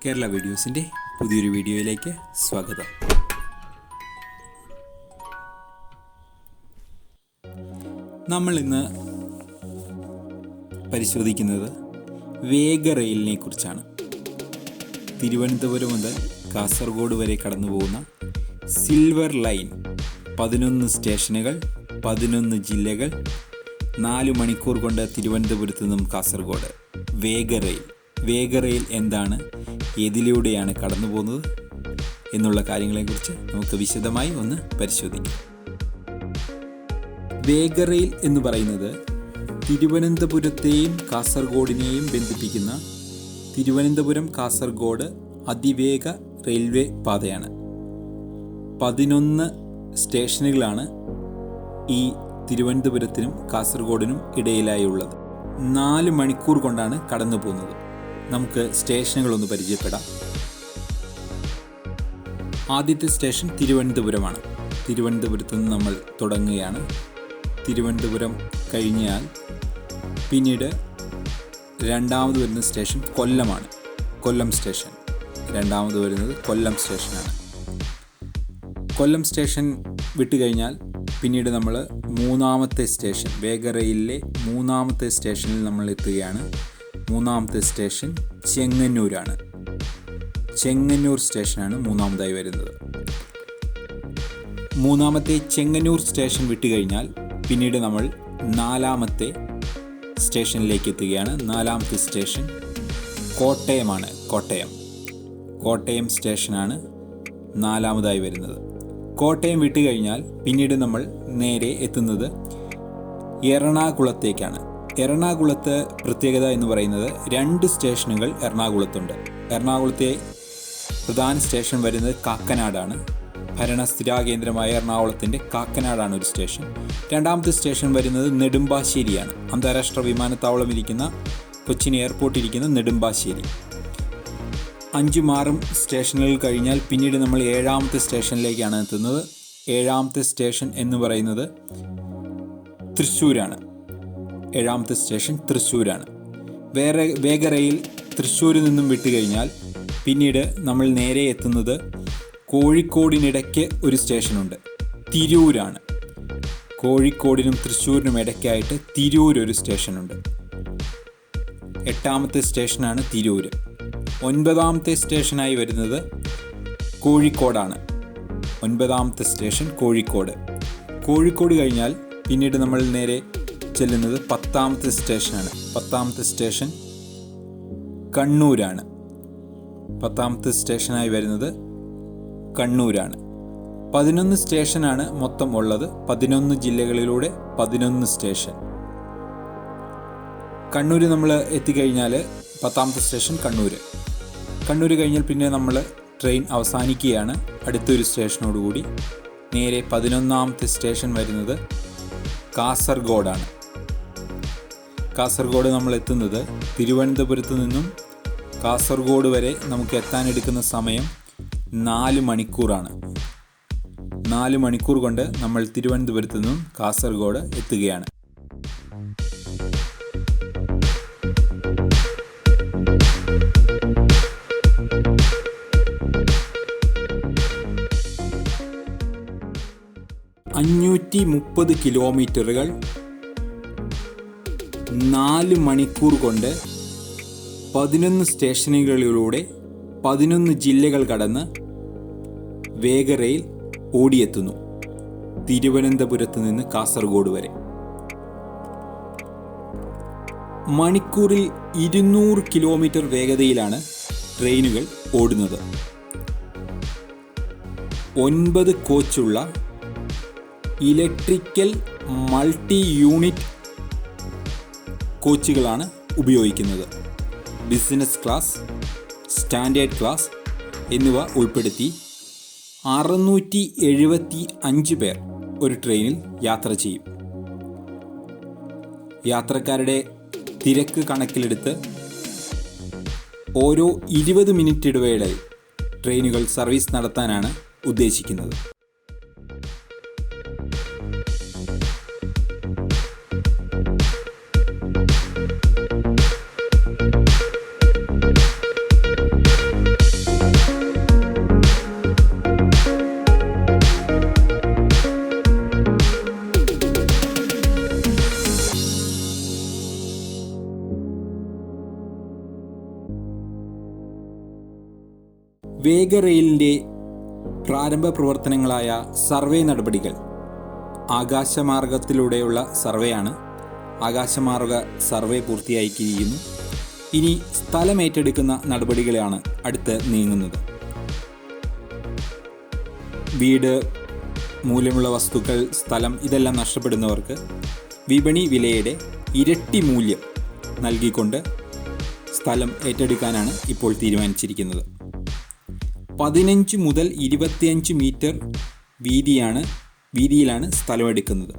കേരള വീഡിയോസിൻ്റെ പുതിയൊരു വീഡിയോയിലേക്ക് സ്വാഗതം. നമ്മൾ ഇന്ന് പരിശോധിക്കുന്നത് വേഗറെയിലിനെ കുറിച്ചാണ്. തിരുവനന്തപുരം മുതൽ കാസർഗോഡ് വരെ കടന്നു പോകുന്ന സിൽവർ ലൈൻ, 11 സ്റ്റേഷനുകൾ, 11 ജില്ലകൾ, 4 മണിക്കൂർ കൊണ്ട് തിരുവനന്തപുരത്ത് നിന്നും കാസർഗോഡ്. വേഗറെയിൽ എന്താണ്, ഏതിലൂടെയാണ് കടന്നു പോകുന്നത് എന്നുള്ള കാര്യങ്ങളെക്കുറിച്ച് നമുക്ക് വിശദമായി ഒന്ന് പരിശോധിക്കാം. വേഗറെയിൽ എന്ന് പറയുന്നത് തിരുവനന്തപുരത്തെയും കാസർഗോഡിനെയും ബന്ധിപ്പിക്കുന്ന തിരുവനന്തപുരം കാസർഗോഡ് അതിവേഗ റെയിൽവേ പാതയാണ്. 11 സ്റ്റേഷനുകളാണ് ഈ തിരുവനന്തപുരത്തിനും കാസർഗോഡിനും ഇടയിലായി ഉള്ളത്. 4 മണിക്കൂർ കൊണ്ടാണ് കടന്നു പോകുന്നത്. നമുക്ക് സ്റ്റേഷനുകളൊന്ന് പരിചയപ്പെടാം. ആദ്യത്തെ സ്റ്റേഷൻ തിരുവനന്തപുരമാണ്. തിരുവനന്തപുരത്ത് നിന്ന് നമ്മൾ തുടങ്ങുകയാണ്. തിരുവനന്തപുരം കഴിഞ്ഞാൽ പിന്നീട് രണ്ടാമത് വരുന്ന സ്റ്റേഷൻ കൊല്ലമാണ്. കൊല്ലം സ്റ്റേഷൻ രണ്ടാമത് വരുന്നത് കൊല്ലം സ്റ്റേഷനാണ്. കൊല്ലം സ്റ്റേഷൻ വിട്ടുകഴിഞ്ഞാൽ പിന്നീട് നമ്മൾ മൂന്നാമത്തെ സ്റ്റേഷൻ, വേഗറെയിലിലെ മൂന്നാമത്തെ സ്റ്റേഷനിൽ നമ്മൾ എത്തുകയാണ്. മൂന്നാമത്തെ സ്റ്റേഷൻ ചെങ്ങന്നൂരാണ്. ചെങ്ങന്നൂർ സ്റ്റേഷനാണ് മൂന്നാമതായി വരുന്നത്. മൂന്നാമത്തെ ചെങ്ങന്നൂർ സ്റ്റേഷൻ വിട്ടുകഴിഞ്ഞാൽ പിന്നീട് നമ്മൾ 4ാമത്തെ സ്റ്റേഷനിലേക്ക് എത്തുകയാണ്. 4ാമത്തെ സ്റ്റേഷൻ കോട്ടയമാണ്. കോട്ടയം സ്റ്റേഷനാണ് 4ാമതായി വരുന്നത്. കോട്ടയം വിട്ടുകഴിഞ്ഞാൽ പിന്നീട് നമ്മൾ നേരെ എത്തുന്നത് എറണാകുളത്തേക്കാണ്. എറണാകുളത്ത് പ്രത്യേകത എന്ന് പറയുന്നത് 2 സ്റ്റേഷനുകൾ എറണാകുളത്തുണ്ട്. എറണാകുളത്തെ പ്രധാന സ്റ്റേഷൻ വരുന്നത് കാക്കനാടാണ്. ഭരണസ്ഥിരാ കേന്ദ്രമായ എറണാകുളത്തിൻ്റെ കാക്കനാടാണ് ഒരു സ്റ്റേഷൻ. രണ്ടാമത്തെ സ്റ്റേഷൻ വരുന്നത് നെടുമ്പാശ്ശേരിയാണ്. അന്താരാഷ്ട്ര വിമാനത്താവളം ഇരിക്കുന്ന, കൊച്ചിൻ എയർപോർട്ട് ഇരിക്കുന്ന നെടുമ്പാശ്ശേരി. 5ഉം 6ഉം സ്റ്റേഷനുകൾ കഴിഞ്ഞാൽ പിന്നീട് നമ്മൾ 7ാമത്തെ സ്റ്റേഷനിലേക്കാണ് എത്തുന്നത്. 7ാമത്തെ സ്റ്റേഷൻ എന്ന് പറയുന്നത് തൃശ്ശൂരാണ്. 7ാമത്തെ സ്റ്റേഷൻ തൃശ്ശൂരാണ്. വേഗറെയിൽ തൃശ്ശൂരിൽ നിന്നും വിട്ടുകഴിഞ്ഞാൽ പിന്നീട് നമ്മൾ നേരെ എത്തുന്നത് കോഴിക്കോടിനിടയ്ക്ക് ഒരു സ്റ്റേഷനുണ്ട്, തിരൂരാണ്. കോഴിക്കോടിനും തൃശ്ശൂരിനും ഇടയ്ക്കായിട്ട് തിരൂർ ഒരു സ്റ്റേഷനുണ്ട്. 8ാമത്തെ സ്റ്റേഷനാണ് തിരൂർ. 9ാമത്തെ സ്റ്റേഷനായി വരുന്നത് കോഴിക്കോടാണ്. 9ാമത്തെ സ്റ്റേഷൻ കോഴിക്കോട് കഴിഞ്ഞാൽ പിന്നീട് നമ്മൾ നേരെ ചെല്ലുന്നത് 10ാമത്തെ സ്റ്റേഷനാണ്. 10ാമത്തെ സ്റ്റേഷൻ കണ്ണൂരാണ്. 10ാമത്തെ സ്റ്റേഷനായി വരുന്നത് കണ്ണൂരാണ്. 11 സ്റ്റേഷനാണ് മൊത്തം ഉള്ളത്. 11 ജില്ലകളിലൂടെ 11 സ്റ്റേഷൻ. കണ്ണൂർ നമ്മൾ എത്തിക്കഴിഞ്ഞാൽ 10ാമത്തെ സ്റ്റേഷൻ കണ്ണൂർ കഴിഞ്ഞാൽ പിന്നെ നമ്മൾ ട്രെയിൻ അവസാനിക്കുകയാണ് അടുത്തൊരു സ്റ്റേഷനോടുകൂടി. നേരെ 11ാമത്തെ സ്റ്റേഷൻ വരുന്നത് കാസർഗോഡാണ്. കാസർഗോഡ് നമ്മൾ എത്തുന്നത് തിരുവനന്തപുരത്ത് നിന്നും കാസർഗോഡ് വരെ നമുക്ക് എത്താനെടുക്കുന്ന സമയം 4 മണിക്കൂറാണ്. 4 മണിക്കൂർ കൊണ്ട് നമ്മൾ തിരുവനന്തപുരത്ത് നിന്നും കാസർഗോഡ് എത്തുകയാണ്. ,530 കിലോമീറ്ററുകൾ 4 മണിക്കൂർ കൊണ്ട് 11 സ്റ്റേഷനുകളിലൂടെ 11 ജില്ലകൾ കടന്ന് വേഗറെയിൽ ഓടിയെത്തുന്നു തിരുവനന്തപുരത്ത് നിന്ന് കാസർഗോഡ് വരെ. മണിക്കൂറിൽ 200 കിലോമീറ്റർ വേഗതയിലാണ് ട്രെയിനുകൾ ഓടുന്നത്. 9 കോച്ചുള്ള ഇലക്ട്രിക്കൽ മൾട്ടി യൂണിറ്റ് കോച്ചുകളാണ് ഉപയോഗിക്കുന്നത്. ബിസിനസ് ക്ലാസ്, സ്റ്റാൻഡേർഡ് ക്ലാസ് എന്നിവ ഉൾപ്പെടുത്തി 675 പേർ ഒരു ട്രെയിനിൽ യാത്ര ചെയ്യും. യാത്രക്കാരുടെ തിരക്ക് കണക്കിലെടുത്ത് ഓരോ 20 മിനിറ്റ് ഇടവേളയിൽ ട്രെയിനുകൾ സർവീസ് നടത്താനാണ് ഉദ്ദേശിക്കുന്നത്. വേഗറെയിലിൻ്റെ പ്രാരംഭ പ്രവർത്തനങ്ങളായ സർവേ നടപടികൾ ആകാശമാർഗത്തിലൂടെയുള്ള സർവേയാണ്. ആകാശമാർഗ സർവേ പൂർത്തിയാക്കിയിരിക്കുന്നു. ഇനി സ്ഥലമേറ്റെടുക്കുന്ന നടപടികളാണ് അടുത്ത് നീങ്ങുന്നത്. വീട് മൂല്യമുള്ള വസ്തുക്കൾ, സ്ഥലം ഇതെല്ലാം നഷ്ടപ്പെടുന്നവർക്ക് വിപണി വിലയുടെ ഇരട്ടി മൂല്യം നൽകിക്കൊണ്ട് സ്ഥലം ഏറ്റെടുക്കാനാണ് ഇപ്പോൾ തീരുമാനിച്ചിരിക്കുന്നത്. 15 മുതൽ 25 മീറ്റർ വീതിയിലാണ് സ്ഥലമെടുക്കുന്നത്.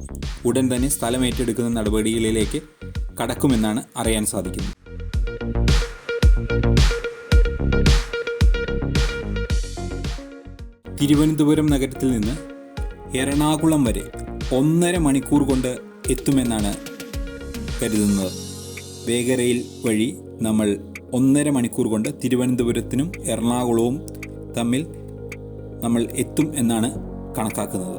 ഉടൻ തന്നെ സ്ഥലം ഏറ്റെടുക്കുന്ന നടപടികളിലേക്ക് കടക്കുമെന്നാണ് അറിയാൻ സാധിക്കുന്നത്. തിരുവനന്തപുരം നഗരത്തിൽ നിന്ന് എറണാകുളം വരെ 1.5 മണിക്കൂർ കൊണ്ട് എത്തുമെന്നാണ് കരുതുന്നത്. വേഗറെയിൽ വഴി നമ്മൾ 1.5 മണിക്കൂർ കൊണ്ട് തിരുവനന്തപുരത്തിനും എറണാകുളവും തമ്മിൽ നമ്മൾ എത്തും എന്നാണ് കണക്കാക്കുന്നത്.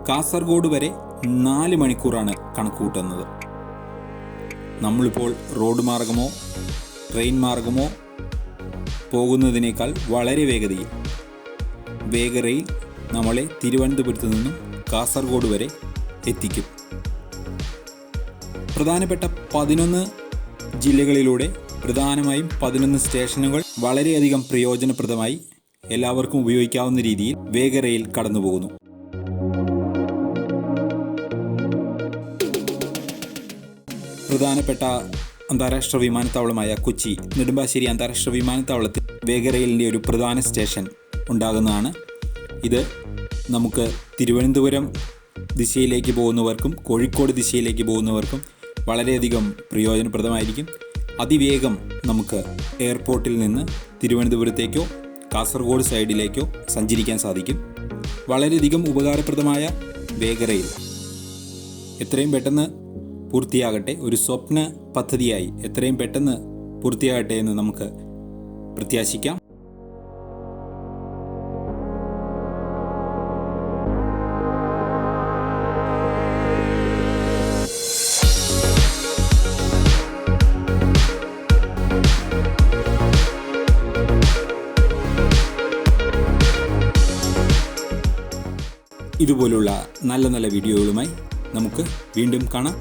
കാസർഗോഡ് വരെ 4 മണിക്കൂറാണ് കണക്ക് കൂട്ടുന്നത്. നമ്മളിപ്പോൾ റോഡ് മാർഗമോ ട്രെയിൻ മാർഗമോ പോകുന്നതിനേക്കാൾ വളരെ വേഗതയിൽ വേഗറെയിൽ നമ്മളെ തിരുവനന്തപുരത്ത് നിന്നും കാസർഗോഡ് വരെ എത്തിക്കും. പ്രധാനപ്പെട്ട 11 ജില്ലകളിലൂടെ പ്രധാനമായും 11 സ്റ്റേഷനുകൾ വളരെയധികം പ്രയോജനപ്രദമായി എല്ലാവർക്കും ഉപയോഗിക്കാവുന്ന രീതിയിൽ വേഗറെയിൽ കടന്നുപോകുന്നു. പ്രധാനപ്പെട്ട അന്താരാഷ്ട്ര വിമാനത്താവളമായ കൊച്ചി നെടുമ്പാശ്ശേരി അന്താരാഷ്ട്ര വിമാനത്താവളത്തിൽ വേഗറെയിലിൻ്റെ ഒരു പ്രധാന സ്റ്റേഷൻ ഉണ്ടാകുന്നതാണ്. ഇത് നമുക്ക് തിരുവനന്തപുരം ദിശയിലേക്ക് പോകുന്നവർക്കും കോഴിക്കോട് ദിശയിലേക്ക് പോകുന്നവർക്കും വളരെയധികം പ്രയോജനപ്രദമായിരിക്കും. അതിവേഗം നമുക്ക് എയർപോർട്ടിൽ നിന്ന് തിരുവനന്തപുരത്തേക്കോ കാസർഗോഡ് സൈഡിലേക്കോ സഞ്ചരിക്കാൻ സാധിക്കും. വളരെയധികം ഉപകാരപ്രദമായ വേഗറെയിൽ എത്രയും പെട്ടെന്ന് പൂർത്തിയാകട്ടെ, ഒരു സ്വപ്ന പദ്ധതിയായി എത്രയും പെട്ടെന്ന് പൂർത്തിയാകട്ടെ എന്ന് നമുക്ക് പ്രത്യാശിക്കാം. ഇതുപോലുള്ള നല്ല നല്ല വീഡിയോകളുമായി നമുക്ക് വീണ്ടും കാണാം.